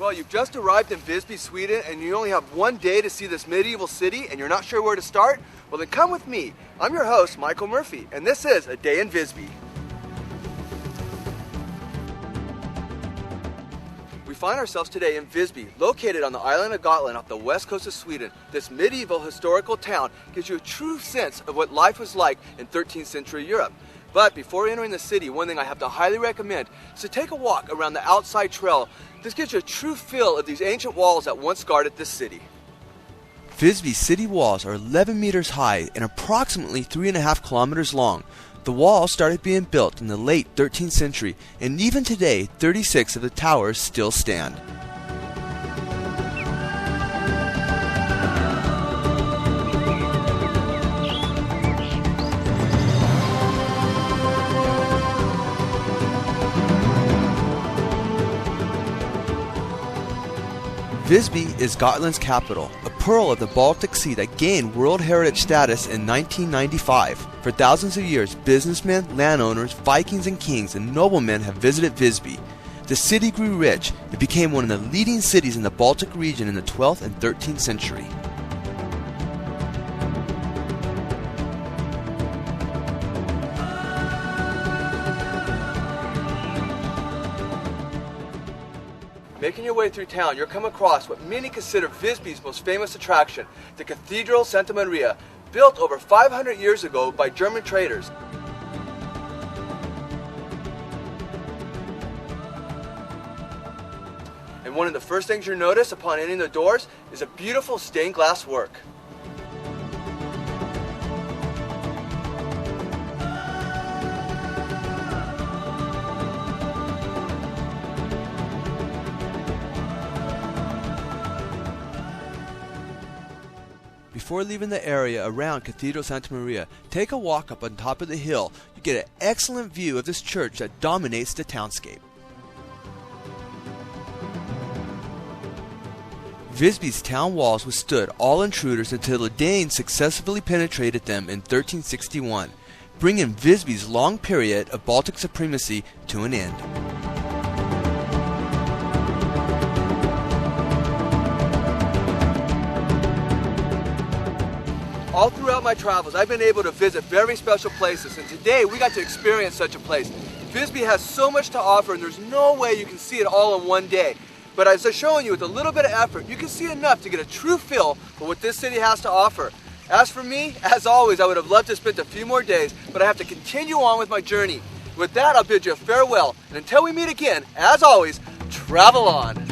Well, you've just arrived in Visby, Sweden, and you only have one day to see this medieval city, and you're not sure where to start? Well, then come with me. I'm your host, Michael Murphy, and this is A Day in Visby. We find ourselves today in Visby, located on the island of Gotland off the west coast of Sweden. This medieval historical town gives you a true sense of what life was like in 13th century Europe. But before entering the city, one thing I have to highly recommend is to take a walk around the outside trail. This gives you a true feel of these ancient walls that once guarded this city. Visby's city walls are 11 meters high and approximately 3.5 kilometers long. The walls started being built in the late 13th century, and even today, 36 of the towers still stand. Visby is Gotland's capital, a pearl of the Baltic Sea that gained World Heritage status in 1995. For thousands of years, businessmen, landowners, Vikings and kings and noblemen have visited Visby. The city grew rich. It became one of the leading cities in the Baltic region in the 12th and 13th century. Making your way through town, you'll come across what many consider Visby's most famous attraction, the Cathedral Santa Maria, built over 500 years ago by German traders. And one of the first things you'll notice upon entering the doors is a beautiful stained glass work. Before leaving the area around Cathedral Santa Maria, take a walk up on top of the hill. You get an excellent view of this church that dominates the townscape. Visby's town walls withstood all intruders until the Danes successfully penetrated them in 1361, bringing Visby's long period of Baltic supremacy to an end. All throughout my travels, I've been able to visit very special places, and today we got to experience such a place. Visby has so much to offer, and there's no way you can see it all in one day. But as I'm showing you, with a little bit of effort, you can see enough to get a true feel for what this city has to offer. As for me, as always, I would have loved to spend a few more days, but I have to continue on with my journey. With that, I'll bid you a farewell, and until we meet again, as always, travel on.